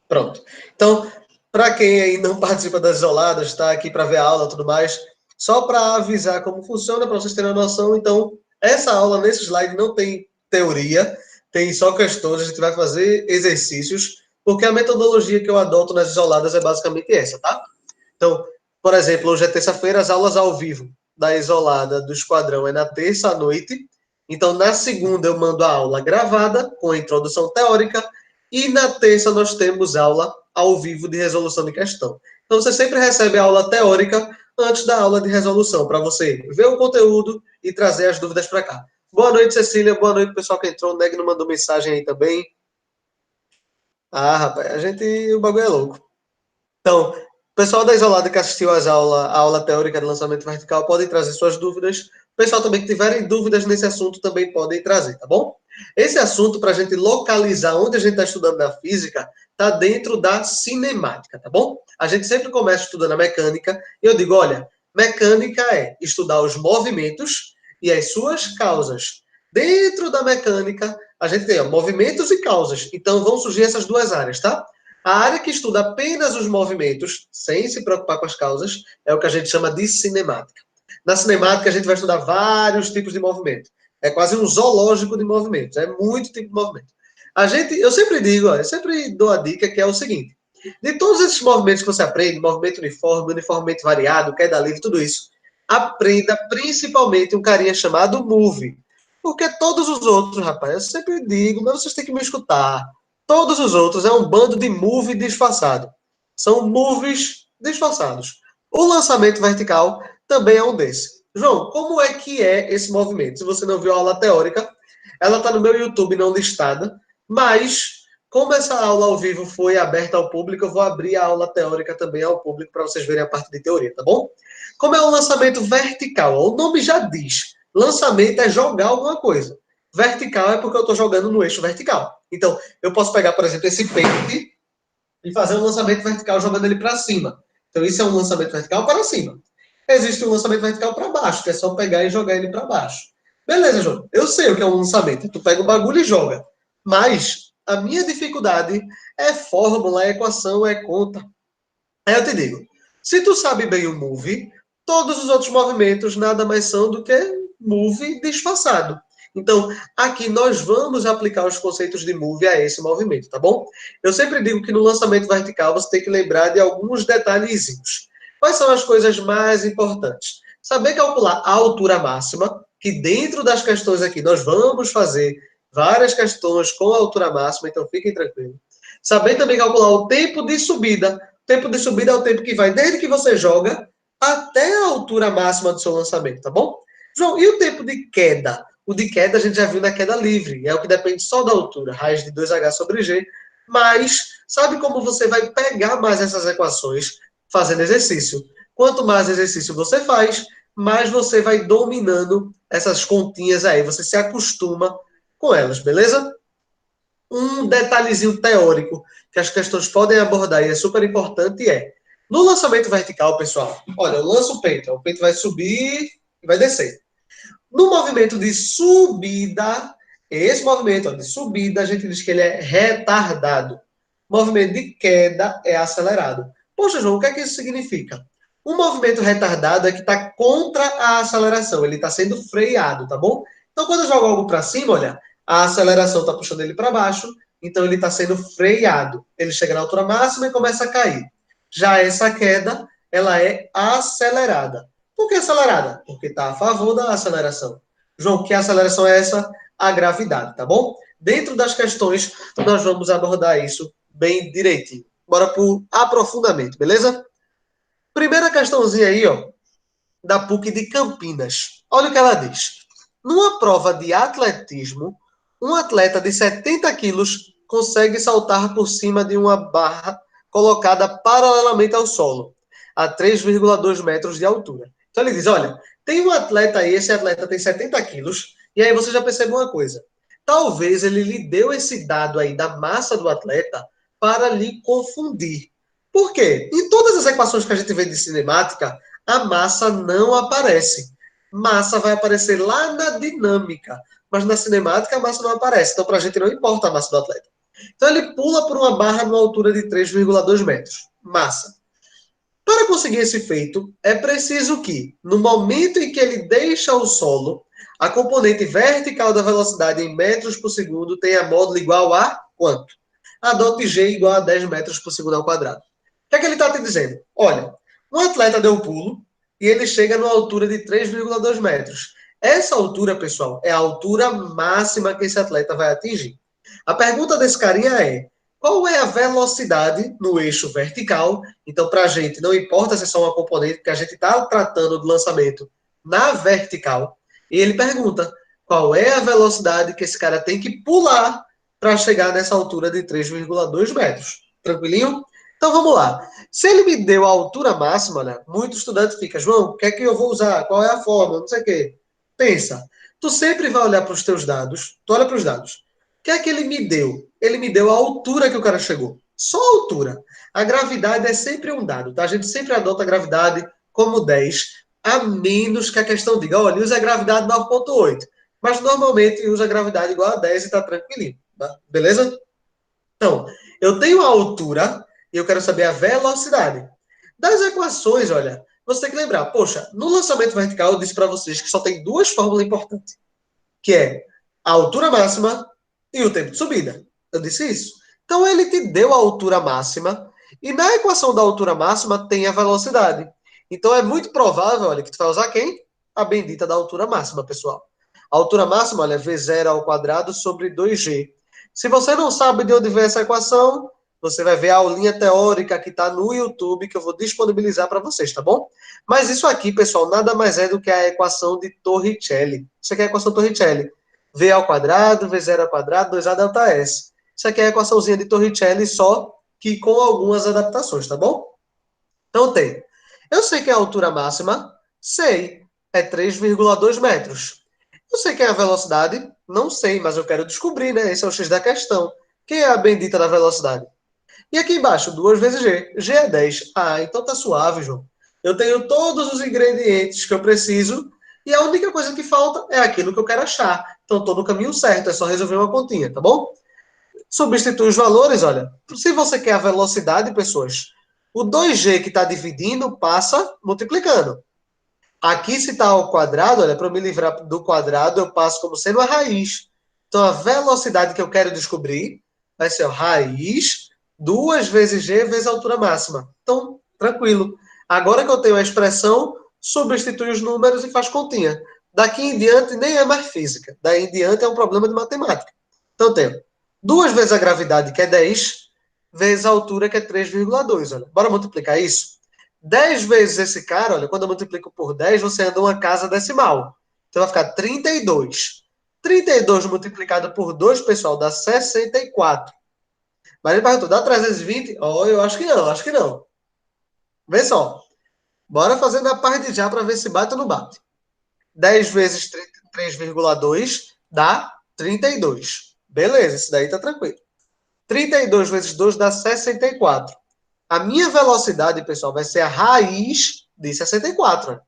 Pronto. Então, para quem aí não participa das isoladas, está aqui para ver a aula e tudo mais, só para avisar como funciona, para vocês terem uma noção. Então, essa aula nesse slide não tem teoria, tem só questões, a gente vai fazer exercícios, porque a metodologia que eu adoto nas isoladas é basicamente essa, tá? Então, por exemplo, hoje é terça-feira, as aulas ao vivo da isolada do esquadrão é na terça à noite. Então, na segunda eu mando a aula gravada, com a introdução teórica, e na terça nós temos aula ao vivo de resolução de questão. Então, você sempre recebe a aula teórica antes da aula de resolução, para você ver o conteúdo e trazer as dúvidas para cá. Boa noite, Cecília. Boa noite, pessoal que entrou. O Neg não mandou mensagem aí também. Ah, rapaz, o bagulho é louco. Então, o pessoal da Isolada que assistiu a aula teórica de lançamento vertical pode trazer suas dúvidas. O pessoal também que tiverem dúvidas nesse assunto também podem trazer, tá bom? Esse assunto, para a gente localizar onde a gente está estudando na física, está dentro da cinemática, tá bom? A gente sempre começa estudando a mecânica e eu digo, olha, mecânica é estudar os movimentos e as suas causas. Dentro da mecânica, a gente tem ó, movimentos e causas. Então, vão surgir essas duas áreas, tá? A área que estuda apenas os movimentos, sem se preocupar com as causas, é o que a gente chama de cinemática. Na cinemática, a gente vai estudar vários tipos de movimento. É quase um zoológico de movimentos. É muito tipo de movimento. Eu sempre digo, eu sempre dou a dica que é o seguinte: de todos esses movimentos que você aprende, movimento uniforme, uniformemente variado, queda livre, tudo isso, aprenda principalmente um carinha chamado move. Porque todos os outros, rapaz, eu sempre digo, mas vocês têm que me escutar. Todos os outros é um bando de move disfarçado. São moves disfarçados. O lançamento vertical também é um desses. João, como é que é esse movimento? Se você não viu a aula teórica, ela está no meu YouTube não listada, mas como essa aula ao vivo foi aberta ao público, eu vou abrir a aula teórica também ao público para vocês verem a parte de teoria, tá bom? Como é um lançamento vertical? O nome já diz. Lançamento é jogar alguma coisa. Vertical é porque eu estou jogando no eixo vertical. Então, eu posso pegar, por exemplo, esse pente e fazer um lançamento vertical jogando ele para cima. Então, isso é um lançamento vertical para cima. Existe um lançamento vertical para baixo, que é só pegar e jogar ele para baixo. Beleza, João. Eu sei o que é um lançamento. Tu pega o bagulho e joga. Mas a minha dificuldade é fórmula, é equação, é conta. Aí eu te digo, se tu sabe bem o move, todos os outros movimentos nada mais são do que move disfarçado. Então, aqui nós vamos aplicar os conceitos de move a esse movimento, tá bom? Eu sempre digo que no lançamento vertical você tem que lembrar de alguns detalhezinhos. Quais são as coisas mais importantes? Saber calcular a altura máxima, que dentro das questões aqui nós vamos fazer várias questões com a altura máxima, então fiquem tranquilos. Saber também calcular o tempo de subida. O tempo de subida é o tempo que vai desde que você joga até a altura máxima do seu lançamento, tá bom? João, e o tempo de queda? O de queda a gente já viu na queda livre, é o que depende só da altura, raiz de 2h sobre g. Mas sabe como você vai pegar mais essas equações fazendo exercício? Quanto mais exercício você faz, mais você vai dominando essas continhas aí, você se acostuma com elas, beleza? Um detalhezinho teórico que as questões podem abordar e é super importante é, no lançamento vertical, pessoal, olha, eu lanço o peito vai subir e vai descer. No movimento de subida, esse movimento ó, de subida, a gente diz que ele é retardado. O movimento de queda é acelerado. Poxa, João, o que é que isso significa? Um movimento retardado é que está contra a aceleração, ele está sendo freado, tá bom? Então, quando eu jogo algo para cima, olha, a aceleração está puxando ele para baixo, então ele está sendo freado. Ele chega na altura máxima e começa a cair. Já essa queda, ela é acelerada. Por que acelerada? Porque está a favor da aceleração. João, que aceleração é essa? A gravidade, tá bom? Dentro das questões, nós vamos abordar isso bem direitinho. Bora para o aprofundamento, beleza? Primeira questãozinha aí, ó, da PUC de Campinas. Olha o que ela diz. Numa prova de atletismo, um atleta de 70 quilos consegue saltar por cima de uma barra colocada paralelamente ao solo, a 3,2 metros de altura. Então ele diz, olha, tem um atleta aí, esse atleta tem 70 quilos, e aí você já percebe uma coisa. Talvez ele lhe deu esse dado aí da massa do atleta para lhe confundir. Por quê? Em todas as equações que a gente vê de cinemática, a massa não aparece. Massa vai aparecer lá na dinâmica, mas na cinemática a massa não aparece. Então, para a gente não importa a massa do atleta. Então, ele pula por uma barra numa altura de 3,2 metros. Massa. Para conseguir esse feito, é preciso que, no momento em que ele deixa o solo, a componente vertical da velocidade em metros por segundo tenha módulo igual a quanto? A dot g igual a 10 metros por segundo ao quadrado. O que é que ele está te dizendo? Olha, um atleta deu um pulo e ele chega numa altura de 3,2 metros. Essa altura, pessoal, é a altura máxima que esse atleta vai atingir. A pergunta desse carinha é: qual é a velocidade no eixo vertical? Então, para a gente, não importa se é só uma componente, porque a gente está tratando do lançamento na vertical. E ele pergunta: qual é a velocidade que esse cara tem que pular para chegar nessa altura de 3,2 metros? Tranquilinho? Então vamos lá. Se ele me deu a altura máxima, né, muito estudante fica, João, o que é que eu vou usar? Qual é a fórmula? Não sei o quê. Pensa, tu sempre vai olhar para os teus dados, tu olha para os dados. O que é que ele me deu? Ele me deu a altura que o cara chegou. Só a altura. A gravidade é sempre um dado, tá? A gente sempre adota a gravidade como 10, a menos que a questão diga, olha, usa a gravidade 9,8. Mas normalmente usa a gravidade igual a 10 e tá tranquilinho, tá? Beleza? Então, eu tenho a altura e eu quero saber a velocidade. Das equações, olha, você tem que lembrar, poxa, no lançamento vertical eu disse para vocês que só tem duas fórmulas importantes, que é a altura máxima e o tempo de subida. Eu disse isso. Então ele te deu a altura máxima e na equação da altura máxima tem a velocidade. Então é muito provável, olha, que tu vai usar quem? A bendita da altura máxima, pessoal. A altura máxima, olha, V0 ao quadrado sobre 2G. Se você não sabe de onde vem essa equação, você vai ver a aulinha teórica que está no YouTube, que eu vou disponibilizar para vocês, tá bom? Mas isso aqui, pessoal, nada mais é do que a equação de Torricelli. Isso aqui é a equação Torricelli. V ao quadrado, V0 ao quadrado, 2A delta S. Isso aqui é a equaçãozinha de Torricelli, só que com algumas adaptações, tá bom? Então tem. Eu sei que é a altura máxima, sei, é 3,2 metros. Eu sei que é a velocidade, não sei, mas eu quero descobrir, né? Esse é o X da questão. Quem é a bendita da velocidade? E aqui embaixo, 2 vezes G. G é 10. Ah, então tá suave, João. Eu tenho todos os ingredientes que eu preciso e a única coisa que falta é aquilo que eu quero achar. Então estou no caminho certo, é só resolver uma continha, tá bom? Substitui os valores, olha. Se você quer a velocidade, pessoas, o 2G que está dividindo passa multiplicando. Aqui, se está ao quadrado, olha, para eu me livrar do quadrado, eu passo como sendo a raiz. Então, a velocidade que eu quero descobrir vai ser a raiz 2 vezes g vezes a altura máxima. Então, tranquilo. Agora que eu tenho a expressão, substitui os números e faz continha. Daqui em diante nem é mais física. Daí em diante é um problema de matemática. Então, tenho 2 vezes a gravidade, que é 10, vezes a altura, que é 3,2. Olha, bora multiplicar isso? 10 vezes esse cara, olha, quando eu multiplico por 10, você anda uma casa decimal. Então vai ficar 32. 32 multiplicado por 2, pessoal, dá 64. Mas ele perguntou, dá 320? Oh, eu acho que não, acho que não. Vê só. Bora fazer na parte de já para ver se bate ou não bate. 10 vezes 3,2 dá 32. Beleza, isso daí tá tranquilo. 32 vezes 2 dá 64. A minha velocidade, pessoal, vai ser a raiz de 64.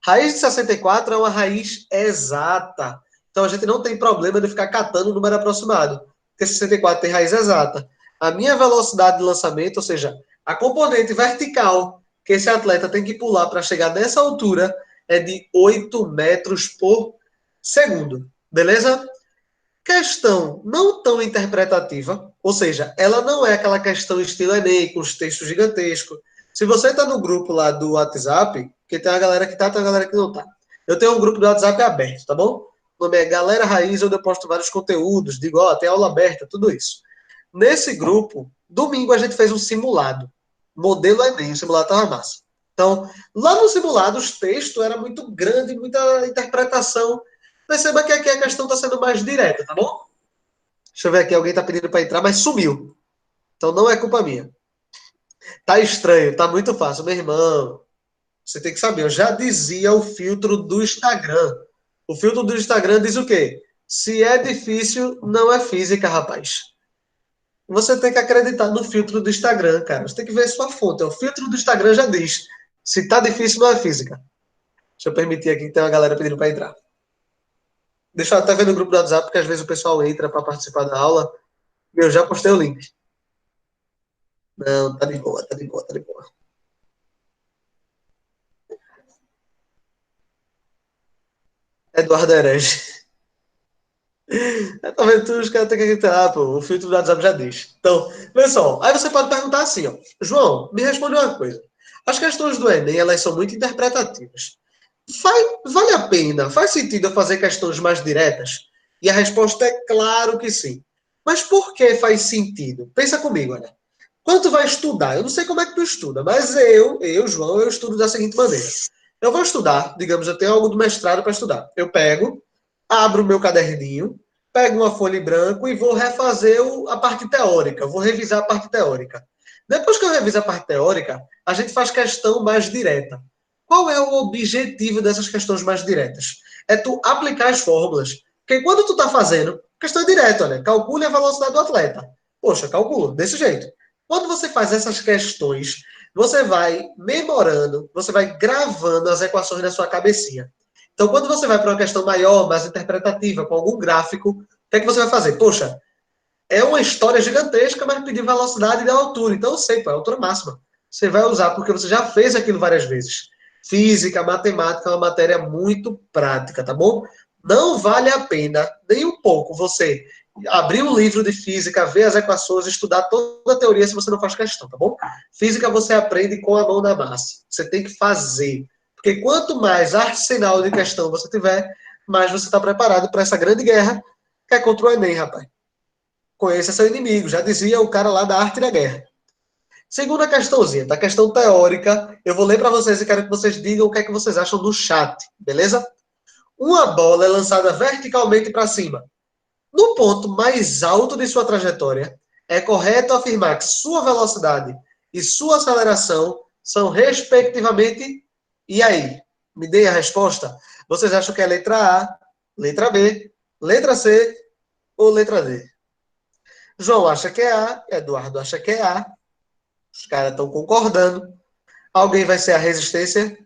Raiz de 64 é uma raiz exata. Então a gente não tem problema de ficar catando o número aproximado, porque 64 tem raiz exata. A minha velocidade de lançamento, ou seja, a componente vertical que esse atleta tem que pular para chegar nessa altura é de 8 metros por segundo. Beleza? Questão não tão interpretativa, ou seja, ela não é aquela questão estilo Enem, com os textos gigantescos. Se você está no grupo lá do WhatsApp, que tem uma galera que tá, tem uma galera que não tá. Eu tenho um grupo do WhatsApp aberto, tá bom? O nome é Galera Raiz, onde eu posto vários conteúdos, digo, ó, tem aula aberta, tudo isso. Nesse grupo, domingo a gente fez um simulado. Modelo Enem, o simulado tava massa. Então, lá no simulado, os textos era muito grande, muita interpretação. Perceba que aqui a questão está sendo mais direta, tá bom? Deixa eu ver aqui, alguém está pedindo para entrar, mas sumiu. Então não é culpa minha. Tá estranho, tá muito fácil. Meu irmão, você tem que saber, eu já dizia o filtro do Instagram. O filtro do Instagram diz o quê? Se é difícil, não é física, rapaz. Você tem que acreditar no filtro do Instagram, cara. Você tem que ver sua fonte. O filtro do Instagram já diz. Se tá difícil, não é física. Deixa eu permitir aqui que tem uma galera pedindo para entrar. Deixa eu até ver no grupo do WhatsApp, porque às vezes o pessoal entra para participar da aula. Eu já postei o link. Não, tá de boa, tá de boa, tá de boa. Eduardo Herege. Tá vendo? Os caras têm que acreditar, pô. O filtro do WhatsApp já diz. Então, pessoal, aí você pode perguntar assim, ó. João, me responde uma coisa. As questões do Enem, elas são muito interpretativas. Vale a pena? Faz sentido eu fazer questões mais diretas? E a resposta é claro que sim. Mas por que faz sentido? Pensa comigo, olha. Quando tu vai estudar, eu não sei como é que tu estuda, mas João, eu estudo da seguinte maneira. Eu vou estudar, digamos, eu tenho algo do mestrado para estudar. Eu pego, abro o meu caderninho, pego uma folha em branco e vou refazer a parte teórica, vou revisar a parte teórica. Depois que eu reviso a parte teórica, a gente faz questão mais direta. Qual é o objetivo dessas questões mais diretas? É tu aplicar as fórmulas. Porque quando tu está fazendo, questão é direta, né? Calcule a velocidade do atleta. Poxa, calcula, desse jeito. Quando você faz essas questões, você vai memorando, você vai gravando as equações na sua cabecinha. Então, quando você vai para uma questão maior, mais interpretativa, com algum gráfico, o que é que você vai fazer? Poxa, é uma história gigantesca, mas pedir velocidade e altura. Então, eu sei, pô, é a altura máxima. Você vai usar porque você já fez aquilo várias vezes. Física, matemática é uma matéria muito prática, tá bom? Não vale a pena, nem um pouco, você abrir um livro de física, ver as equações, estudar toda a teoria se você não faz questão, tá bom? Física você aprende com a mão na massa. Você tem que fazer. Porque quanto mais arsenal de questão você tiver, mais você está preparado para essa grande guerra que é contra o Enem, rapaz. Conheça seu inimigo, já dizia o cara lá da arte da guerra. Segunda questãozinha, tá? Questão teórica. Eu vou ler para vocês e quero que vocês digam o que é que vocês acham do chat, beleza? Uma bola é lançada verticalmente para cima. No ponto mais alto de sua trajetória, é correto afirmar que sua velocidade e sua aceleração são, respectivamente, e aí? Me dê a resposta. Vocês acham que é letra A, letra B, letra C ou letra D? João acha que é A, Eduardo acha que é A, os caras estão concordando. Alguém vai ser a resistência?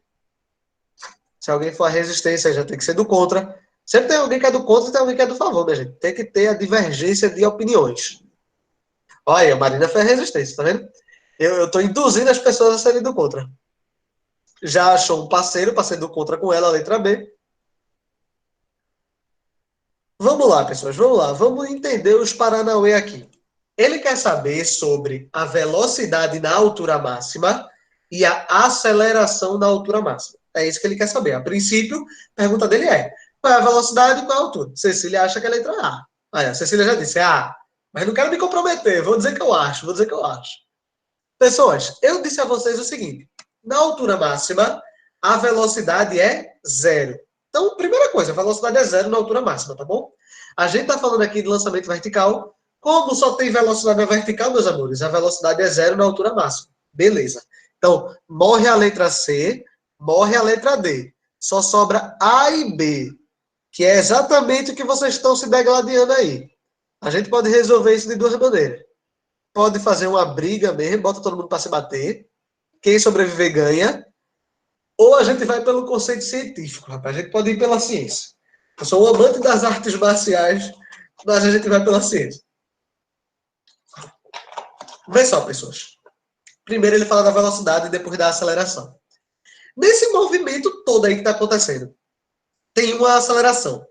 Se alguém for a resistência, já tem que ser do contra. Sempre tem alguém que é do contra e tem alguém que é do favor, minha gente. Tem que ter a divergência de opiniões. Olha, a Marina foi a resistência, tá vendo? Eu tô induzindo as pessoas a serem do contra. Já achou um parceiro para ser do contra com ela, a letra B. Vamos lá, pessoas, vamos lá. Vamos entender os Paranauê aqui. Ele quer saber sobre a velocidade na altura máxima e a aceleração na altura máxima. É isso que ele quer saber. A princípio, a pergunta dele é: qual é a velocidade e qual é a altura? Cecília acha que é a letra A. Aí, a Cecília já disse: é A. Mas não quero me comprometer, vou dizer que eu acho, vou dizer que eu acho. Pessoas, eu disse a vocês o seguinte: na altura máxima, a velocidade é zero. Então, primeira coisa, a velocidade é zero na altura máxima, tá bom? A gente está falando aqui de lançamento vertical. Como só tem velocidade na vertical, meus amores, a velocidade é zero na altura máxima. Beleza. Então, morre a letra C, morre a letra D. Só sobra A e B, que é exatamente o que vocês estão se degladiando aí. A gente pode resolver isso de duas maneiras. Pode fazer uma briga mesmo, bota todo mundo para se bater. Quem sobreviver ganha. Ou a gente vai pelo conceito científico, rapaz. A gente pode ir pela ciência. Eu sou um amante das artes marciais, mas a gente vai pela ciência. Vê só, pessoas. Primeiro ele fala da velocidade e depois da aceleração. Nesse movimento todo aí que está acontecendo, tem uma aceleração.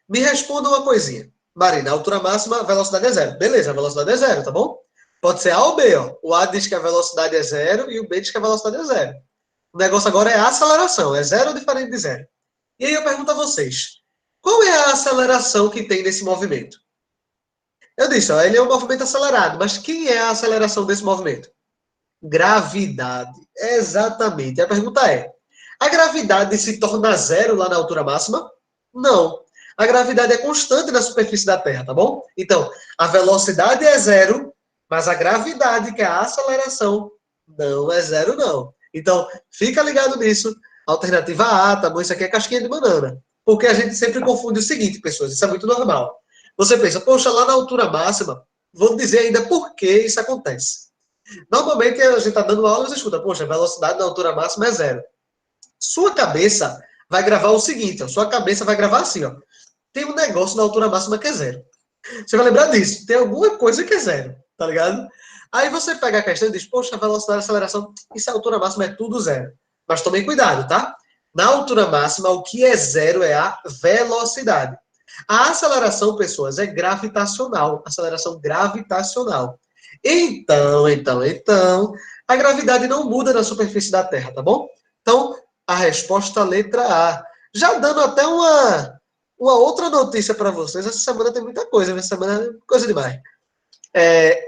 Me responda uma coisinha. Marina, a altura máxima, a velocidade é zero. Beleza, a velocidade é zero, tá bom? Pode ser A ou B, ó. O A diz que a velocidade é zero e o B diz que a velocidade é zero. O negócio agora é a aceleração, é zero ou diferente de zero. E aí eu pergunto a vocês, qual é a aceleração que tem nesse movimento? Eu disse, ó, ele é um movimento acelerado, mas quem é a aceleração desse movimento? Gravidade. Exatamente. A pergunta é, a gravidade se torna zero lá na altura máxima? Não. A gravidade é constante na superfície da Terra, tá bom? Então, a velocidade é zero, mas a gravidade, que é a aceleração, não é zero, não. Então, fica ligado nisso. Alternativa A, tá bom? Isso aqui é casquinha de banana. Porque a gente sempre confunde o seguinte, pessoas, isso é muito normal. Você pensa, poxa, lá na altura máxima, vou dizer ainda por que isso acontece. Normalmente a gente está dando aula e você escuta, poxa, a velocidade na altura máxima é zero. Sua cabeça vai gravar o seguinte, ó, sua cabeça vai gravar assim, ó. Tem um negócio na altura máxima que é zero. Você vai lembrar disso. Tem alguma coisa que é zero, tá ligado? Aí você pega a questão e diz, poxa, a velocidade, a aceleração, isso é a altura máxima, é tudo zero. Mas tomem cuidado, tá? Na altura máxima, o que é zero é a velocidade. A aceleração, pessoas, é gravitacional. Aceleração gravitacional. Então, a gravidade não muda na superfície da Terra, tá bom? Então, a resposta letra A. Já dando até uma outra notícia para vocês. Essa semana tem muita coisa, essa semana é coisa demais.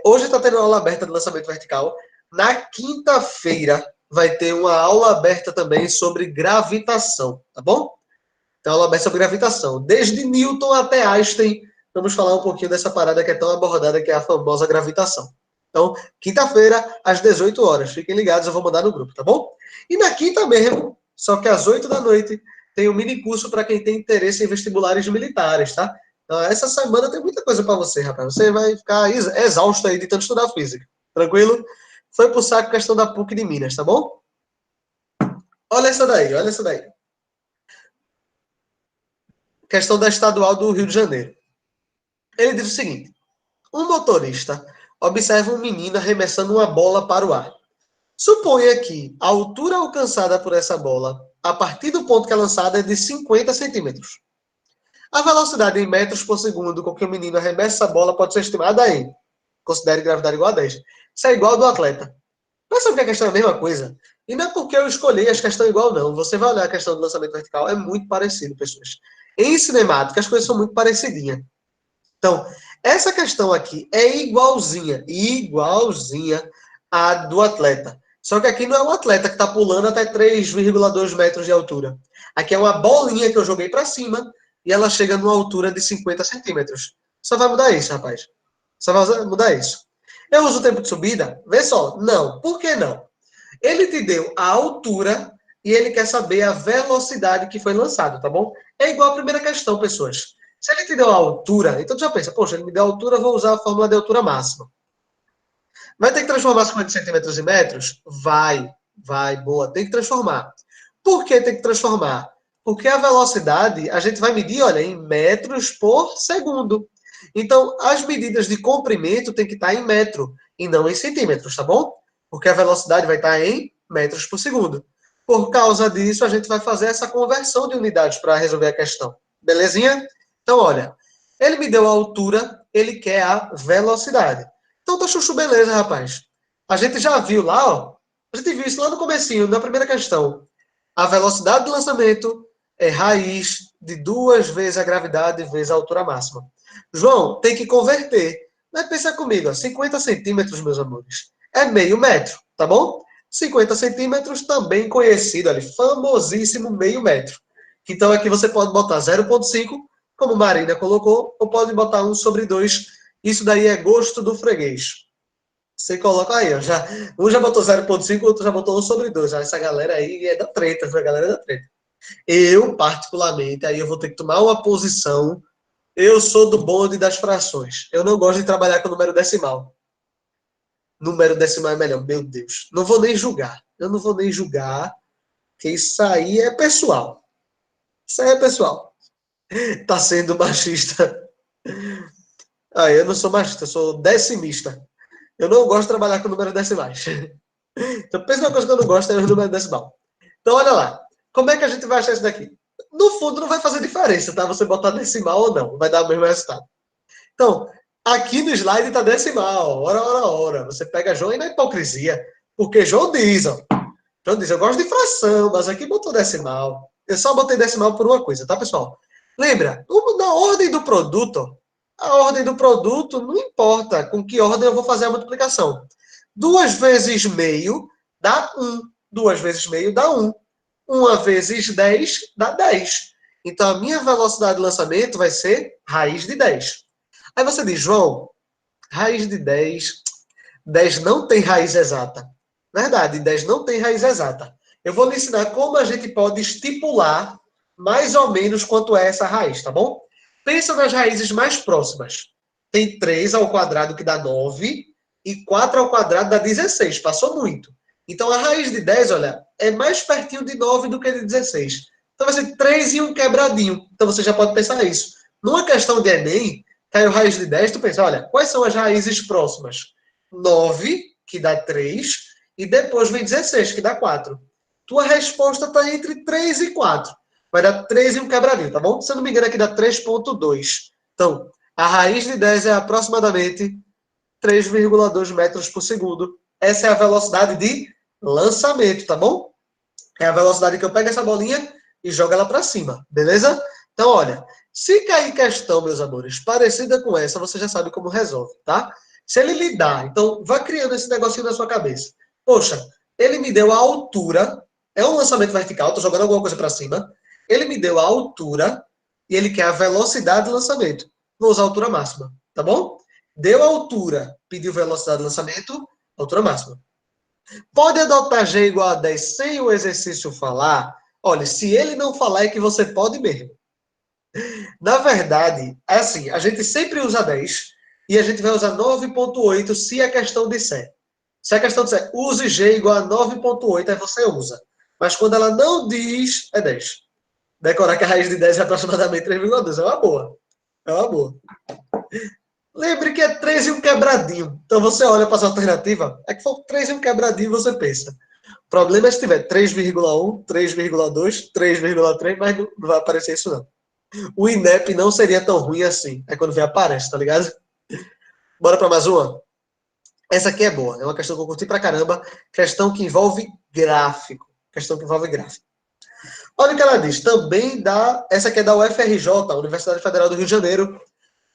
Hoje está tendo aula aberta de lançamento vertical. Na quinta-feira vai ter uma aula aberta também sobre gravitação, tá bom? Então, aula aberta sobre gravitação. Desde Newton até Einstein, vamos falar um pouquinho dessa parada que é tão abordada, que é a famosa gravitação. Então, quinta-feira, às 18 horas. Fiquem ligados, eu vou mandar no grupo, tá bom? E na quinta mesmo, só que às 8 da noite, tem um mini curso para quem tem interesse em vestibulares militares, tá? Então, essa semana tem muita coisa para você, rapaz. Você vai ficar exausto aí de tanto estudar física. Tranquilo? Foi pro saco a questão da PUC de Minas, tá bom? Olha essa daí, olha essa daí. Questão da estadual do Rio de Janeiro. Ele diz o seguinte: um motorista observa um menino arremessando uma bola para o ar. Suponha que a altura alcançada por essa bola, a partir do ponto que é lançada, é de 50 centímetros. A velocidade em metros por segundo com que o menino arremessa a bola pode ser estimada em, considere gravidade igual a 10. Isso é igual ao do atleta. Percebe que a questão é a mesma coisa? E não é porque eu escolhi as questões igual, não. Você vai olhar a questão do lançamento vertical, é muito parecido, pessoas. Em cinemática, as coisas são muito parecidinhas. Então, essa questão aqui é igualzinha à do atleta. Só que aqui não é o atleta que está pulando até 3,2 metros de altura. Aqui é uma bolinha que eu joguei para cima e ela chega numa altura de 50 centímetros. Só vai mudar isso, rapaz. Só vai mudar isso. Eu uso o tempo de subida? Vê só. Não. Por que não? Ele te deu a altura e ele quer saber a velocidade que foi lançado, tá bom? É igual a primeira questão, pessoas. Se ele te deu a altura, então tu já pensa, poxa, ele me deu a altura, vou usar a fórmula de altura máxima. Vai ter que transformar 50 centímetros em metros? Vai, boa, tem que transformar. Por que tem que transformar? Porque a velocidade a gente vai medir, olha, em metros por segundo. Então, as medidas de comprimento tem que estar em metro e não em centímetros, tá bom? Porque a velocidade vai estar em metros por segundo. Por causa disso, a gente vai fazer essa conversão de unidades para resolver a questão. Belezinha? Então, olha, ele me deu a altura, ele quer a velocidade. Então tá chuchu beleza, rapaz. A gente já viu lá, ó. A gente viu isso lá no comecinho, na primeira questão. A velocidade de lançamento é raiz de 2 vezes a gravidade vezes a altura máxima. João, tem que converter. Mas pensa comigo, ó, 50 centímetros, meus amores, é meio metro, tá bom? 50 centímetros, também conhecido ali, famosíssimo meio metro. Então aqui você pode botar 0,5, como Marina colocou, ou pode botar 1/2. Isso daí é gosto do freguês. Você coloca aí, ó, um já botou 0,5, o outro já botou 1/2. Essa galera aí é da treta, essa galera é da treta. Eu, particularmente, aí eu vou ter que tomar uma posição. Eu sou do bonde das frações. Eu não gosto de trabalhar com número decimal. Número decimal é melhor, meu Deus. Não vou nem julgar. Eu não vou nem julgar, que isso aí é pessoal. Isso aí é pessoal. Tá sendo machista. Ah, eu não sou machista, eu sou decimista. Eu não gosto de trabalhar com números decimais. Então, pensa uma coisa que eu não gosto, é o número decimal. Então, olha lá. Como é que a gente vai achar isso daqui? No fundo, não vai fazer diferença, tá? Você botar decimal ou não. Vai dar o mesmo resultado. Então, aqui no slide está decimal. Ora. Você pega João e na hipocrisia. Porque João diz, ó. João diz, eu gosto de fração, mas aqui botou decimal. Eu só botei decimal por uma coisa, tá, pessoal? Lembra, na ordem do produto, a ordem do produto não importa com que ordem eu vou fazer a multiplicação. 2 vezes meio dá 1. 2 vezes meio dá 1. 1 vezes 10 dá 10. Então, a minha velocidade de lançamento vai ser raiz de 10. Aí você diz, João, raiz de 10, 10 não tem raiz exata. Verdade, 10 não tem raiz exata. Eu vou lhe ensinar como a gente pode estipular mais ou menos quanto é essa raiz, tá bom? Pensa nas raízes mais próximas. Tem 3 ao quadrado que dá 9 e 4 ao quadrado dá 16. Passou muito. Então, a raiz de 10, olha, é mais pertinho de 9 do que de 16. Então, vai ser 3 e um quebradinho. Então, você já pode pensar isso. Numa questão de Enem, Caiu raiz de 10, tu pensa, olha, quais são as raízes próximas? 9, que dá 3, e depois vem 16, que dá 4. Tua resposta está entre 3 e 4. Vai dar 3 e um quebradinho, tá bom? Se eu não me engano, aqui dá 3,2. Então, a raiz de 10 é aproximadamente 3,2 metros por segundo. Essa é a velocidade de lançamento, tá bom? É a velocidade que eu pego essa bolinha e jogo ela para cima, beleza? Então, olha, se cair questão, meus amores, parecida com essa, você já sabe como resolve, tá? Se ele lhe dá, então vá criando esse negocinho na sua cabeça. Poxa, ele me deu a altura, é um lançamento vertical, tô jogando alguma coisa para cima. Ele me deu a altura e ele quer a velocidade de lançamento. Vou usar a altura máxima, tá bom? Deu a altura, pediu velocidade de lançamento, altura máxima. Pode adotar G igual a 10 sem o exercício falar? Olha, se ele não falar, é que você pode mesmo. Na verdade, é assim, a gente sempre usa 10 e a gente vai usar 9,8 se a questão disser. Se a questão disser use G igual a 9,8, aí você usa. Mas quando ela não diz, é 10. Decorar que a raiz de 10 é aproximadamente 3,2. É uma boa. É uma boa. Lembre que é 3 e um quebradinho. Então você olha para as alternativas, é que for 3 e um quebradinho, você pensa. O problema é se tiver 3,1, 3,2, 3,3, mas não vai aparecer isso não. O INEP não seria tão ruim assim. É quando vem aparece, tá ligado? Bora para mais uma? Essa aqui é boa. É uma questão que eu curti pra caramba. Questão que envolve gráfico. Questão que envolve gráfico. Olha o que ela diz. Também dá... Essa aqui é da UFRJ, Universidade Federal do Rio de Janeiro,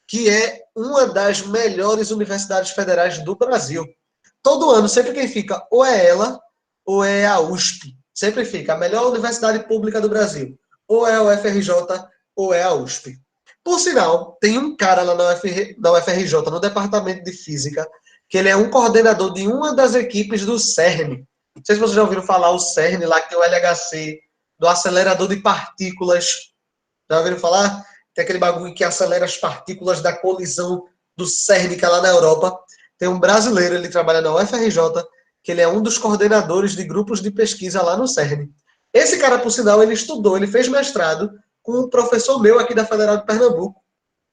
que é uma das melhores universidades federais do Brasil. Todo ano, sempre quem fica ou é ela ou é a USP. Sempre fica a melhor universidade pública do Brasil. Ou é a UFRJ ou é a USP. Por sinal, tem um cara lá na UFRJ, no departamento de física, que ele é um coordenador de uma das equipes do CERN. Não sei se vocês já ouviram falar o CERN, lá que tem o LHC, do acelerador de partículas. Já ouviram falar? Tem aquele bagulho que acelera as partículas da colisão do CERN, que é lá na Europa. Tem um brasileiro, ele trabalha na UFRJ, que ele é um dos coordenadores de grupos de pesquisa lá no CERN. Esse cara, por sinal, ele estudou, ele fez mestrado com um professor meu aqui da Federal de Pernambuco.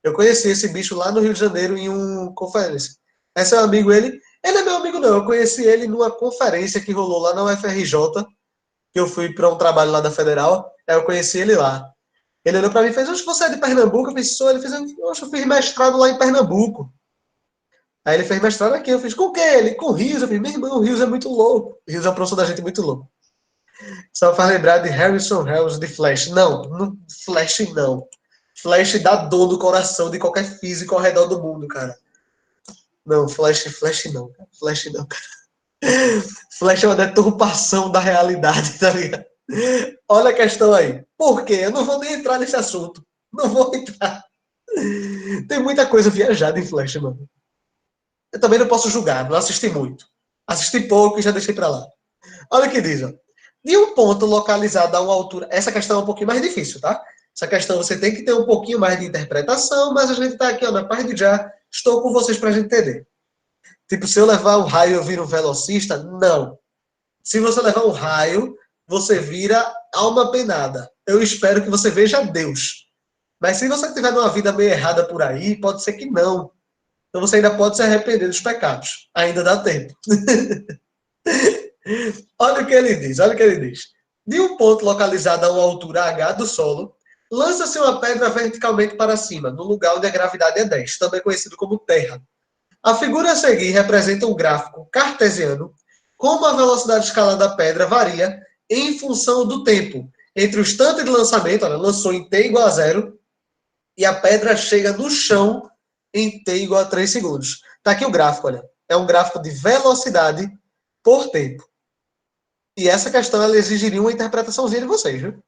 Eu conheci esse bicho lá no Rio de Janeiro em uma conferência. Esse é meu amigo, ele é meu amigo não, eu conheci ele numa conferência que rolou lá na UFRJ, que eu fui para um trabalho lá da Federal, aí eu conheci ele lá. Ele olhou para mim e fez, oxe, você é de Pernambuco? Eu fiz, sou. Ele fez, oxe, eu fiz mestrado lá em Pernambuco. Aí ele fez mestrado aqui, eu fiz, com o quê? Ele, com Rios. Eu fiz, meu irmão, o Rios é muito louco. O Rios é um professor da gente muito louco. Só faz lembrar de Harrison Wells de Flash. Não, Flash não. Flash dá dor no coração de qualquer físico ao redor do mundo, cara. Não, Flash não, cara. Flash não, cara. Flash é uma deturpação da realidade, tá ligado? Olha a questão aí. Por quê? Eu não vou nem entrar nesse assunto. Não vou entrar. Tem muita coisa viajada em Flash, mano. Eu também não posso julgar, não assisti muito. Assisti pouco e já deixei pra lá. Olha o que diz, ó. De um ponto localizado a uma altura. Essa questão é um pouquinho mais difícil, tá? Essa questão você tem que ter um pouquinho mais de interpretação, mas a gente tá aqui, ó, na parte de já. Estou com vocês pra gente entender. Tipo, se eu levar um raio, eu viro um velocista? Não. Se você levar um raio, você vira alma penada. Eu espero que você veja Deus. Mas se você tiver numa vida meio errada por aí, pode ser que não. Então você ainda pode se arrepender dos pecados. Ainda dá tempo. Olha o que ele diz, olha o que ele diz. De um ponto localizado a uma altura H do solo, lança-se uma pedra verticalmente para cima, no lugar onde a gravidade é 10, também conhecido como terra. A figura a seguir representa um gráfico cartesiano, como a velocidade escalar da pedra varia em função do tempo. Entre o instante de lançamento, ela lançou em t igual a 0, e a pedra chega no chão em t igual a 3 segundos. Está aqui o gráfico, olha. É um gráfico de velocidade por tempo. E essa questão ela exigiria uma interpretaçãozinha de vocês, viu?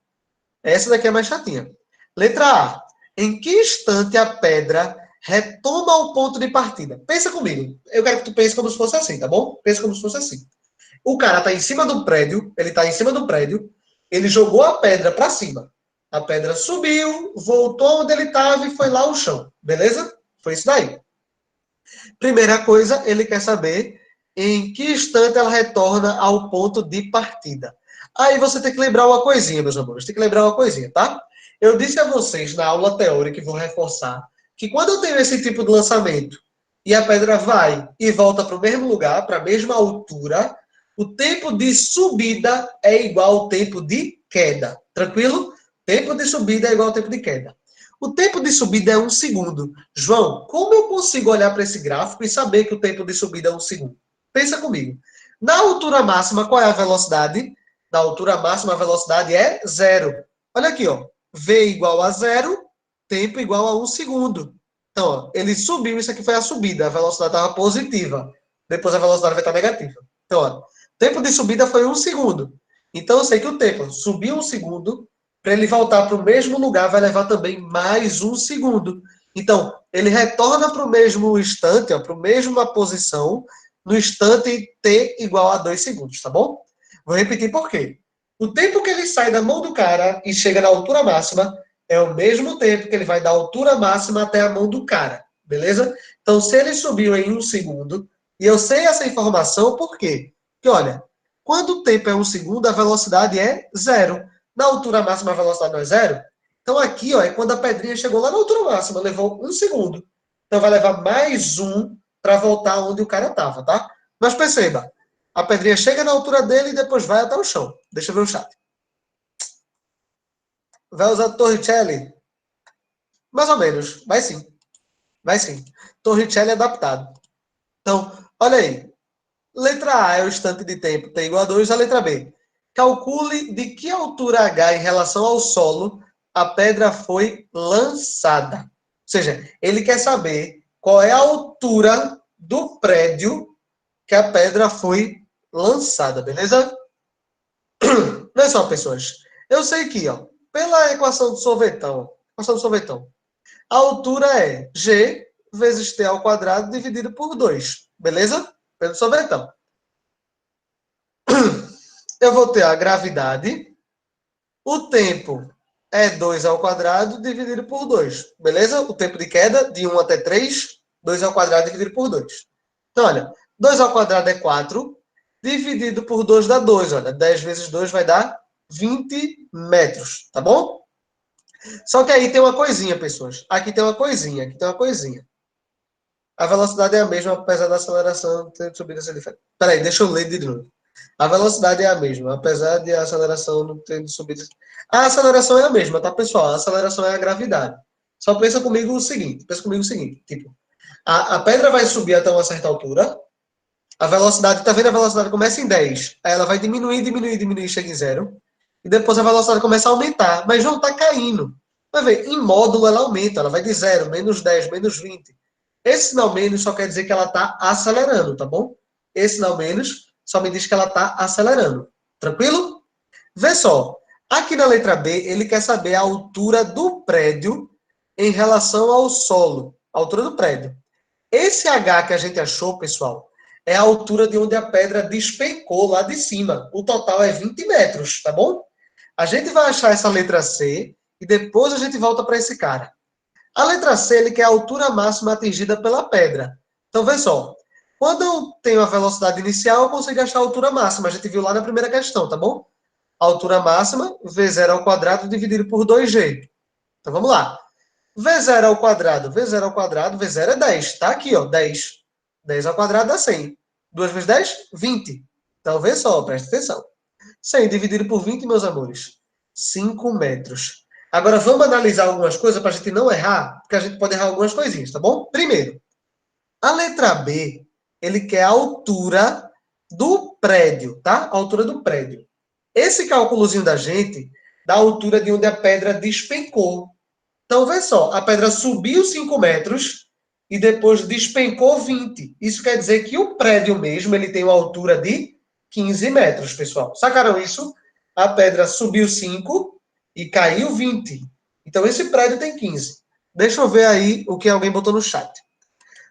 Essa daqui é mais chatinha. Letra A. Em que instante a pedra retoma o ponto de partida? Pensa comigo. Eu quero que tu pense como se fosse assim, tá bom? Pensa como se fosse assim. O cara tá em cima do prédio, ele tá em cima do prédio, ele jogou a pedra para cima. A pedra subiu, voltou onde ele estava e foi lá ao chão. Beleza? Foi isso daí. Primeira coisa, ele quer saber em que instante ela retorna ao ponto de partida. Aí você tem que lembrar uma coisinha, meus amores. Tem que lembrar uma coisinha, tá? Eu disse a vocês na aula teórica, e vou reforçar, que quando eu tenho esse tipo de lançamento e a pedra vai e volta para o mesmo lugar, para a mesma altura, o tempo de subida é igual ao tempo de queda. Tranquilo? Tempo de subida é igual ao tempo de queda. O tempo de subida é 1 segundo. João, como eu consigo olhar para esse gráfico e saber que o tempo de subida é 1 segundo? Pensa comigo. Na altura máxima, qual é a velocidade? Na altura máxima, a velocidade é zero. Olha aqui, ó. V igual a zero, tempo igual a 1 segundo. Então, ó, ele subiu, isso aqui foi a subida, a velocidade estava positiva. Depois a velocidade vai estar negativa. Então, ó, tempo de subida foi 1 segundo. Então, eu sei que o tempo subiu 1 segundo, para ele voltar para o mesmo lugar vai levar também mais 1 segundo. Então, ele retorna para o mesmo instante, para a mesma posição, no instante t igual a 2 segundos, tá bom? Vou repetir por quê. O tempo que ele sai da mão do cara e chega na altura máxima é o mesmo tempo que ele vai da altura máxima até a mão do cara, beleza? Então, se ele subiu em 1 segundo, e eu sei essa informação, por quê? Porque, olha, quando o tempo é 1 segundo, a velocidade é zero. Na altura máxima, a velocidade não é zero. Então, aqui, ó, é quando a pedrinha chegou lá na altura máxima, levou 1 segundo. Então, vai levar mais um para voltar onde o cara estava, tá? Mas perceba, a pedrinha chega na altura dele e depois vai até o chão. Deixa eu ver o chat. Vai usar Torricelli? Mais ou menos. Vai sim. Vai sim. Torricelli adaptado. Então, olha aí. Letra A é o instante de tempo, t igual a 2. A letra B. Calcule de que altura h em relação ao solo a pedra foi lançada. Ou seja, ele quer saber qual é a altura do prédio que a pedra foi lançada, beleza? Olha só, pessoas. Eu sei que, ó, pela equação do sorvetão, a altura é g vezes t ao quadrado dividido por 2, beleza? Pelo sorvetão. Eu vou ter a gravidade, o tempo é 2 ao quadrado dividido por 2, beleza? O tempo de queda de 1 até 3, 2 ao quadrado dividido por 2. Então, olha, 2 ao quadrado é 4, dividido por 2 dá 2, olha, 10 vezes 2 vai dar 20 metros, tá bom? Só que aí tem uma coisinha, pessoas. Aqui tem uma coisinha, aqui tem uma coisinha. A velocidade é a mesma, apesar da aceleração ter subido ser diferente. Peraí, deixa eu ler de novo. A velocidade é a mesma, apesar de a aceleração não ter subido. A aceleração é a mesma, tá, pessoal? A aceleração é a gravidade. Só pensa comigo o seguinte, tipo, a pedra vai subir até uma certa altura, a velocidade, tá vendo? A velocidade começa em 10, aí ela vai diminuir, diminuir, diminuir, chega em zero, e depois a velocidade começa a aumentar, mas não tá caindo. Vai ver, em módulo ela aumenta, ela vai de 0, menos 10, menos 20. Esse sinal menos só quer dizer que ela está acelerando, tá bom? Esse sinal menos só me diz que ela está acelerando. Tranquilo? Vê só. Aqui na letra B, ele quer saber a altura do prédio em relação ao solo. A altura do prédio. Esse H que a gente achou, pessoal, é a altura de onde a pedra despencou lá de cima. O total é 20 metros, tá bom? A gente vai achar essa letra C e depois a gente volta para esse cara. A letra C, ele quer a altura máxima atingida pela pedra. Então, vê só. Quando eu tenho a velocidade inicial, eu consigo achar a altura máxima. A gente viu lá na primeira questão, tá bom? A altura máxima, V0 ao quadrado dividido por 2G. Então, vamos lá. V0 ao quadrado, V0 ao quadrado, V0 é 10. Tá aqui, ó, 10. 10 ao quadrado dá 100. 2 vezes 10, 20. Então, vê só, presta atenção. 100 dividido por 20, meus amores. 5 metros. Agora, vamos analisar algumas coisas para a gente não errar, porque a gente pode errar algumas coisinhas, tá bom? Primeiro, a letra B, ele quer a altura do prédio, tá? A altura do prédio. Esse cálculozinho da gente dá a altura de onde a pedra despencou. Então, vê só, a pedra subiu 5 metros e depois despencou 20. Isso quer dizer que o prédio mesmo, ele tem uma altura de 15 metros, pessoal. Sacaram isso? A pedra subiu 5 e caiu 20. Então, esse prédio tem 15. Deixa eu ver aí o que alguém botou no chat.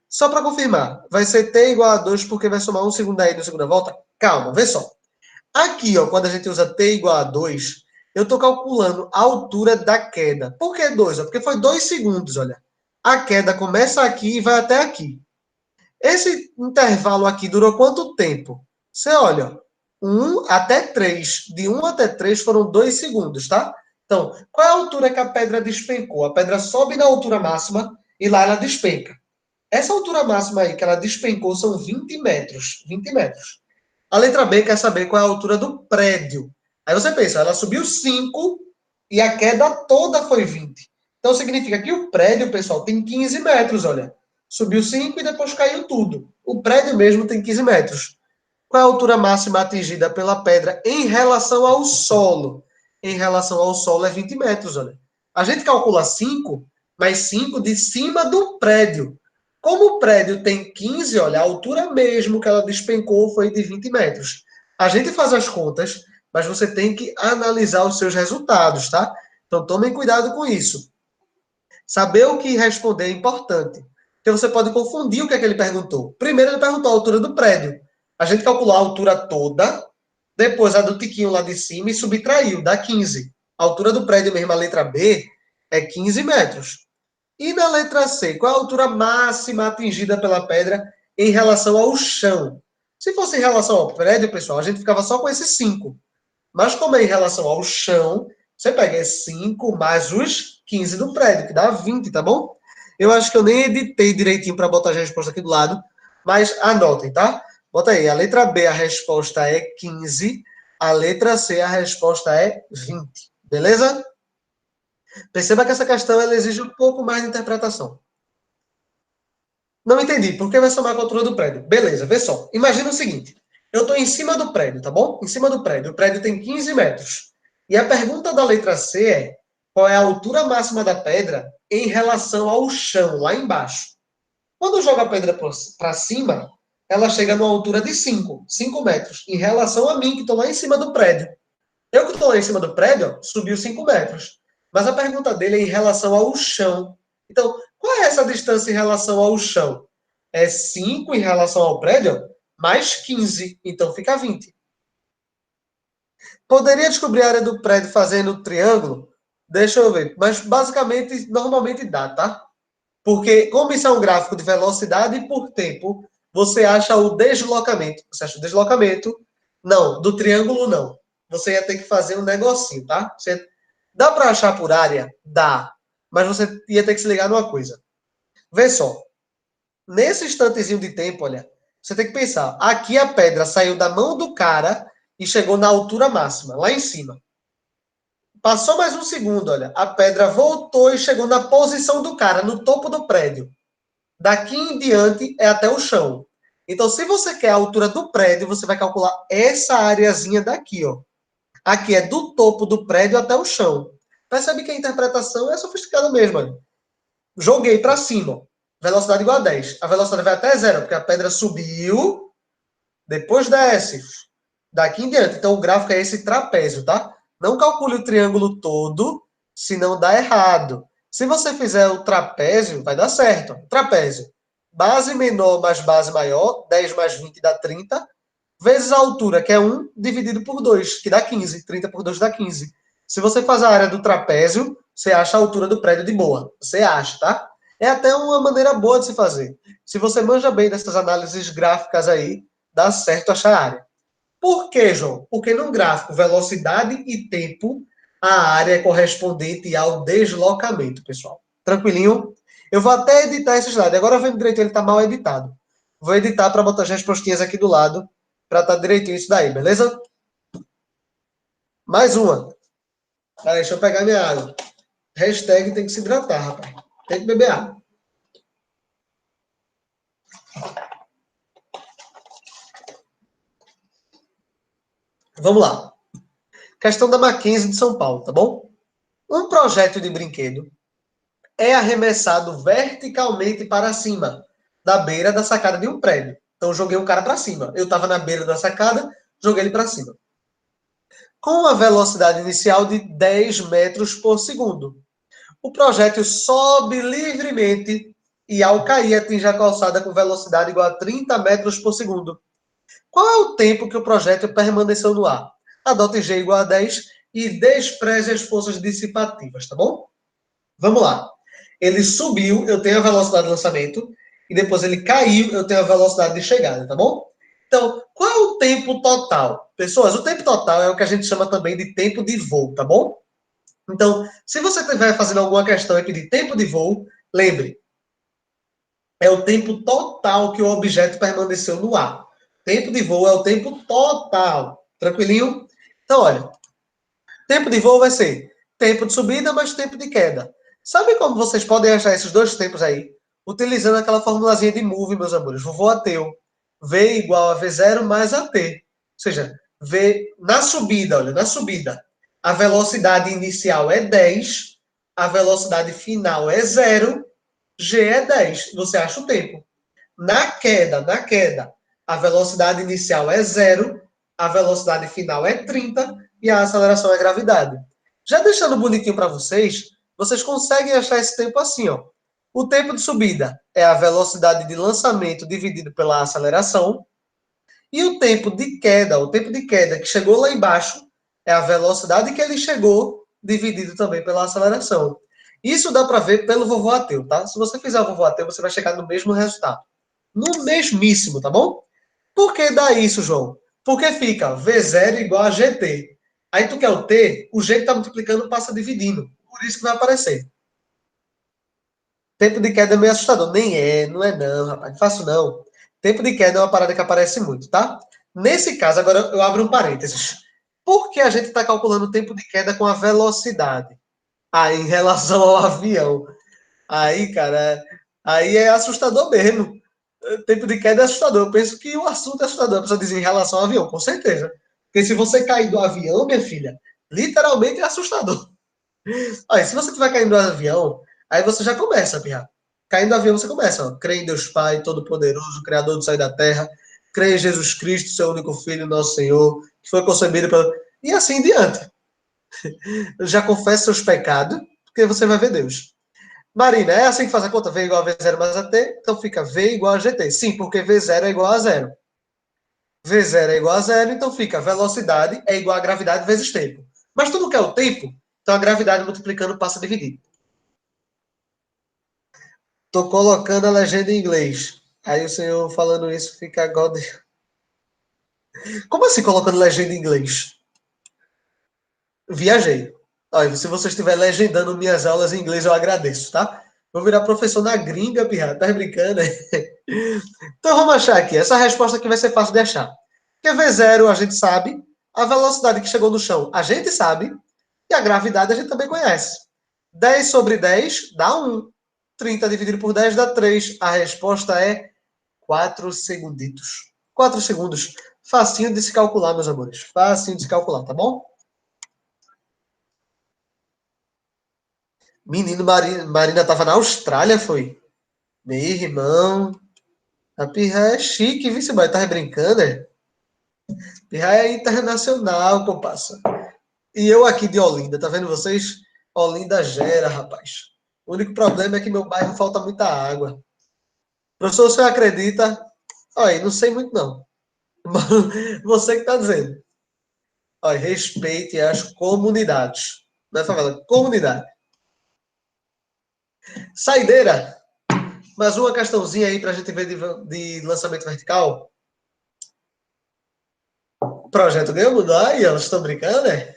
Só para confirmar, vai ser t igual a 2 porque vai somar 1 segundo aí na segunda volta? Calma, vê só. Aqui, ó, quando a gente usa t igual a 2, eu estou calculando a altura da queda. Por que 2? Porque foi 2 segundos, olha. A queda começa aqui e vai até aqui. Esse intervalo aqui durou quanto tempo? Você olha, 1 até 3. De 1 até 3 foram 2 segundos, tá? Então, qual é a altura que a pedra despencou? A pedra sobe na altura máxima e lá ela despenca. Essa altura máxima aí que ela despencou são 20 metros. 20 metros. A letra B quer saber qual é a altura do prédio. Aí você pensa, ela subiu 5 e a queda toda foi 20. Então significa que o prédio, pessoal, tem 15 metros, olha. Subiu 5 e depois caiu tudo. O prédio mesmo tem 15 metros. Qual é a altura máxima atingida pela pedra em relação ao solo? Em relação ao solo é 20 metros, olha. A gente calcula 5, mas 5 de cima do prédio. Como o prédio tem 15, olha, a altura mesmo que ela despencou foi de 20 metros. A gente faz as contas, mas você tem que analisar os seus resultados, tá? Então tomem cuidado com isso. Saber o que responder é importante. Porque você pode confundir o que é que ele perguntou. Primeiro ele perguntou a altura do prédio. A gente calculou a altura toda, depois a do tiquinho lá de cima e subtraiu, dá 15. A altura do prédio mesmo, a letra B, é 15 metros. E na letra C, qual a altura máxima atingida pela pedra em relação ao chão? Se fosse em relação ao prédio, pessoal, a gente ficava só com esses 5. Mas como é em relação ao chão, você pega esses 5 mais os 15 do prédio, que dá 20, tá bom? Eu acho que eu nem editei direitinho para botar a resposta aqui do lado, mas anotem, tá? Bota aí, a letra B, a resposta é 15, a letra C, a resposta é 20. Beleza? Perceba que essa questão ela exige um pouco mais de interpretação. Não entendi. Por que vai somar com a altura do prédio? Beleza, vê só. Imagina o seguinte. Eu estou em cima do prédio, tá bom? Em cima do prédio. O prédio tem 15 metros. E a pergunta da letra C é: qual é a altura máxima da pedra em relação ao chão, lá embaixo? Quando eu jogo a pedra para cima, ela chega numa altura de 5 metros, em relação a mim, que estou lá em cima do prédio. Eu que estou lá em cima do prédio, ó, subiu 5 metros. Mas a pergunta dele é em relação ao chão. Então, qual é essa distância em relação ao chão? É 5 em relação ao prédio, mais 15. Então fica 20. Poderia descobrir a área do prédio fazendo triângulo? Deixa eu ver. Mas basicamente, normalmente dá, tá? Porque, como isso é um gráfico de velocidade e por tempo, você acha o deslocamento. Você acha o deslocamento? Não, do triângulo não. Você ia ter que fazer um negocinho, tá? Dá para achar por área? Dá. Mas você ia ter que se ligar numa coisa. Vê só. Nesse instantezinho de tempo, olha, você tem que pensar. Aqui a pedra saiu da mão do cara e chegou na altura máxima, lá em cima. Passou mais um segundo, olha. A pedra voltou e chegou na posição do cara, no topo do prédio. Daqui em diante é até o chão. Então, se você quer a altura do prédio, você vai calcular essa areazinha daqui, ó. Aqui é do topo do prédio até o chão. Percebe que a interpretação é sofisticada mesmo, olha. Joguei para cima, ó. Velocidade igual a 10. A velocidade vai até zero, porque a pedra subiu, depois desce. Daqui em diante. Então, o gráfico é esse trapézio, tá? Não calcule o triângulo todo, senão dá errado. Se você fizer o trapézio, vai dar certo. Trapézio. Base menor mais base maior, 10 mais 20 dá 30, vezes a altura, que é 1, dividido por 2, que dá 15. 30 por 2 dá 15. Se você faz a área do trapézio, você acha a altura do prédio de boa. Você acha, tá? É até uma maneira boa de se fazer. Se você manja bem dessas análises gráficas aí, dá certo achar a área. Por quê, João? Porque no gráfico velocidade e tempo, a área é correspondente ao deslocamento, pessoal. Tranquilinho? Eu vou até editar esse slide. Agora vendo direitinho, ele está mal editado. Vou editar para botar as respostinhas aqui do lado, para estar direitinho isso daí, beleza? Mais uma. Deixa eu pegar minha água. Hashtag tem que se hidratar, rapaz. Tem que beber água. Vamos lá. Questão da Mackenzie de São Paulo, tá bom? Um projeto de brinquedo é arremessado verticalmente para cima, da beira da sacada de um prédio. Então, joguei um cara para cima. Eu estava na beira da sacada, joguei ele para cima. Com uma velocidade inicial de 10 metros por segundo. O projétil sobe livremente e, ao cair, atinge a calçada com velocidade igual a 30 metros por segundo. Qual é o tempo que o projétil permaneceu no ar? Adote G igual a 10 e despreze as forças dissipativas, tá bom? Vamos lá. Ele subiu, eu tenho a velocidade de lançamento, e depois ele caiu, eu tenho a velocidade de chegada, tá bom? Então, qual é o tempo total? Pessoas, o tempo total é o que a gente chama também de tempo de voo, tá bom? Então, se você estiver fazendo alguma questão aqui de tempo de voo, lembre, é o tempo total que o objeto permaneceu no ar. Tempo de voo é o tempo total. Tranquilinho? Então, olha, tempo de voo vai ser tempo de subida mais tempo de queda. Sabe como vocês podem achar esses dois tempos aí? Utilizando aquela formulazinha de move, meus amores. Vovô ateu. V igual a V0 mais AT. Ou seja, V na subida, olha, na subida. A velocidade inicial é 10, a velocidade final é 0, G é 10. Você acha o tempo. Na queda, a velocidade inicial é 0, a velocidade final é 30 e a aceleração é gravidade. Já deixando bonitinho para vocês, vocês conseguem achar esse tempo assim, ó. O tempo de subida é a velocidade de lançamento dividido pela aceleração. E o tempo de queda que chegou lá embaixo, é a velocidade que ele chegou dividido também pela aceleração. Isso dá para ver pelo vovô ateu, tá? Se você fizer o vovô ateu, você vai chegar no mesmo resultado. No mesmíssimo, tá bom? Por que dá isso, João? Porque fica V0 igual a GT. Aí tu quer o T, o G que está multiplicando passa dividindo. Por isso que vai aparecer. Tempo de queda é meio assustador. Nem é, não é não, rapaz. Não faço não. Tempo de queda é uma parada que aparece muito, tá? Nesse caso, agora eu abro um parênteses. Por que a gente está calculando o tempo de queda com a velocidade? Ah, em relação ao avião. Aí, cara, aí é assustador mesmo. Tempo de queda é assustador. Eu penso que o assunto é assustador. A pessoa diz em relação ao avião, com certeza. Porque se você cair do avião, minha filha, literalmente é assustador. Olha, se você estiver caindo do avião, aí você já começa, Pia. Caindo do avião, você começa, ó. Crê em Deus Pai, Todo-Poderoso, Criador do céu e da terra. Crê em Jesus Cristo, seu único Filho, nosso Senhor, que foi concebido pelo... E assim em diante. Já confessa seus pecados, porque você vai ver Deus. Marina, é assim que faz a conta? V igual a V0 mais a T, então fica V igual a GT. Sim, porque V0 é igual a zero. V0 é igual a zero, então fica velocidade é igual a gravidade vezes tempo. Mas tu não quer o tempo? Então a gravidade multiplicando passa a dividir. Tô colocando a legenda em inglês. Aí o senhor falando isso fica God. Como assim colocando legenda em inglês? Viajei. Olha, se você estiver legendando minhas aulas em inglês, eu agradeço, tá? Vou virar professor na gringa, pirra. Tá brincando? Então vamos achar aqui. Essa resposta aqui vai ser fácil de achar. Porque V0 a gente sabe, a velocidade que chegou no chão a gente sabe, e a gravidade a gente também conhece. 10 sobre 10 dá 1. 30 dividido por 10 dá 3. A resposta é 4 segunditos. 4 segundos. Facinho de se calcular, meus amores. Facinho de se calcular, tá bom? Menino, Marina tava na Austrália, foi? Meu irmão. A pirra é chique, viu? Você vai estar brincando, é? Pirra é internacional, compassa. E eu aqui de Olinda, tá vendo vocês? Olinda gera, rapaz. O único problema é que meu bairro falta muita água. Professor, você acredita? Olha, não sei muito não. Você que tá dizendo. Olha, respeite as comunidades. Não é favela, comunidade. Saideira. Mais uma questãozinha aí pra gente ver de lançamento vertical. Projeto ganhou mudar aí, elas estão brincando, né?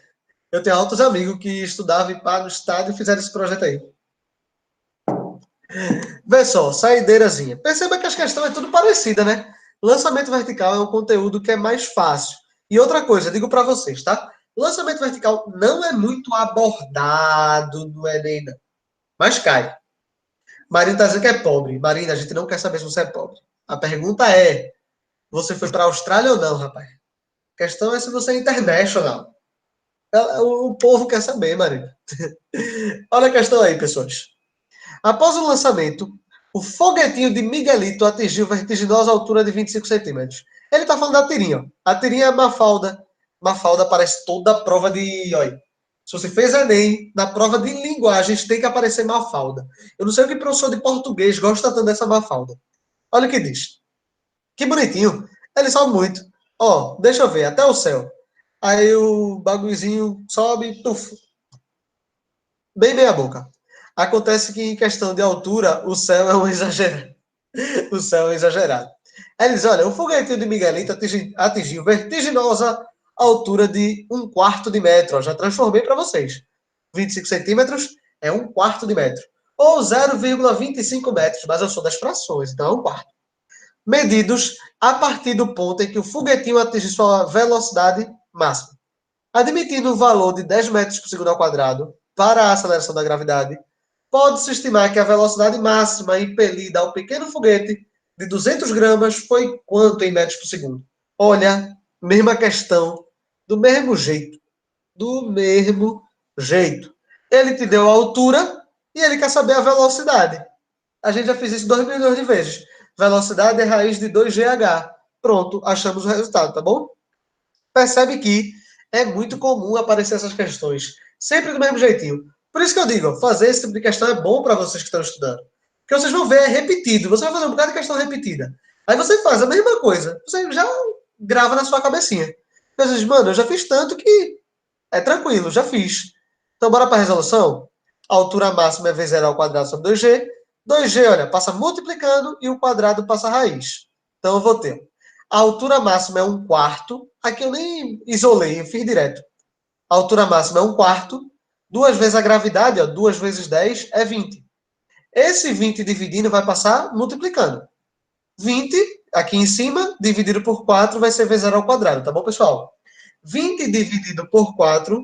Eu tenho altos amigos que estudavam e pá no estádio e fizeram esse projeto aí. Vê só, saideirazinha. Perceba que as questões é tudo parecida, né? Lançamento vertical é um conteúdo que é mais fácil. E outra coisa, digo para vocês, tá? Lançamento vertical não é muito abordado no Enem, não. Mas cai. Marina tá dizendo que é pobre. Marina, a gente não quer saber se você é pobre. A pergunta é, você foi para a Austrália ou não, rapaz? A questão é se você é international. O povo quer saber, Marina. Olha a questão aí, pessoas. Após o lançamento, o foguetinho de Miguelito atingiu vertiginosa altura de 25 centímetros. Ele está falando da tirinha. Ó. A tirinha é Mafalda. Mafalda aparece toda a prova de. Olha, se você fez Enem, na prova de linguagens tem que aparecer Mafalda. Eu não sei o que o professor de português gosta tanto dessa Mafalda. Olha o que diz. Que bonitinho. Ele sobe muito. Ó, deixa eu ver, até o céu. Aí o bagulhozinho sobe, tuf, bem meia boca. Acontece que em questão de altura, o céu é um exagerado. O céu é exagerado. Aí ele diz, olha, o foguetinho de Miguelito atingiu vertiginosa altura de 1/4 de metro. Ó, já transformei para vocês. 25 centímetros é 1/4 de metro. ou 0,25 metros, mas eu sou das frações, então é um quarto. Medidos a partir do ponto em que o foguetinho atinge sua velocidade máxima. Admitindo o valor de 10 metros por segundo ao quadrado para a aceleração da gravidade, pode-se estimar que a velocidade máxima impelida ao pequeno foguete de 200 gramas foi quanto em metros por segundo? Olha, mesma questão, do mesmo jeito. Do mesmo jeito. Ele te deu a altura e ele quer saber a velocidade. A gente já fez isso 2 milhões de vezes. Velocidade é raiz de 2GH. Pronto, achamos o resultado, tá bom? Percebe que é muito comum aparecer essas questões. Sempre do mesmo jeitinho. Por isso que eu digo, fazer esse tipo de questão é bom para vocês que estão estudando. Porque vocês vão ver, é repetido. Você vai fazer um bocado de questão repetida. Aí você faz a mesma coisa. Você já grava na sua cabecinha. Você diz, mano, eu já fiz tanto que é tranquilo, já fiz. Então, bora para a resolução? A altura máxima é V0 ao quadrado sobre 2G. 2G, olha, passa multiplicando e o quadrado passa a raiz. Então, eu vou ter. A altura máxima é 1/4. Aqui eu nem isolei, eu fiz direto. A altura máxima é 1/4. 2 vezes a gravidade, ó, 2 vezes 10 é 20. Esse 20 dividindo vai passar multiplicando. 20, aqui em cima, dividido por 4 vai ser V0 ao quadrado, tá bom, pessoal? 20 dividido por 4,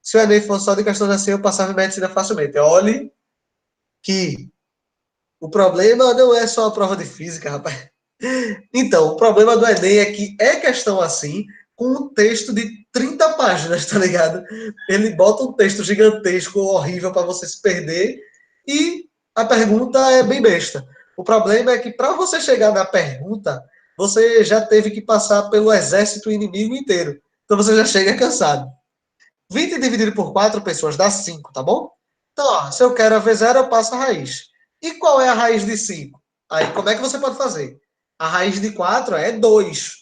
se o Enem fosse só de questões assim, eu passava em medicina facilmente. Olhe que o problema não é só a prova de física, rapaz. Então, o problema do Enem é que é questão assim, com um texto de 30 páginas, tá ligado? Ele bota um texto gigantesco, horrível, para você se perder, e a pergunta é bem besta. O problema é que para você chegar na pergunta, você já teve que passar pelo exército inimigo inteiro. Então você já chega cansado. 20 dividido por 4 pessoas dá 5, tá bom? Então, ó, se eu quero a V0, eu passo a raiz. E qual é a raiz de 5? Aí, como é que você pode fazer? A raiz de 4 é 2.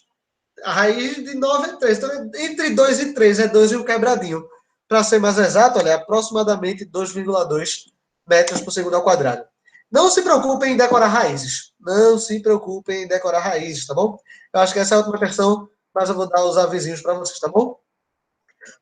A raiz de 9 é 3. Então, entre 2 e 3 é 2 e um quebradinho. Para ser mais exato, olha, é aproximadamente 2,2 metros por segundo ao quadrado. Não se preocupem em decorar raízes. Não se preocupem em decorar raízes, tá bom? Eu acho que essa é a última questão, mas eu vou dar os avisinhos para vocês, tá bom?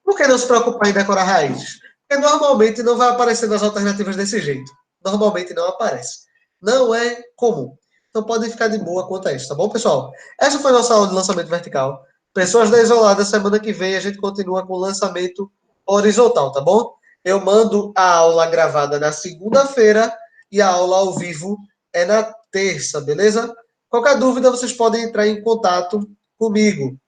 Por que não se preocupar em decorar raízes? Porque normalmente não vai aparecer nas alternativas desse jeito. Normalmente não aparece. Não é comum. Então podem ficar de boa quanto a isso, tá bom, pessoal? Essa foi a nossa aula de lançamento vertical. Pessoas da Isolada, semana que vem a gente continua com o lançamento horizontal, tá bom? Eu mando a aula gravada na segunda-feira e a aula ao vivo é na terça, beleza? Qualquer dúvida, vocês podem entrar em contato comigo.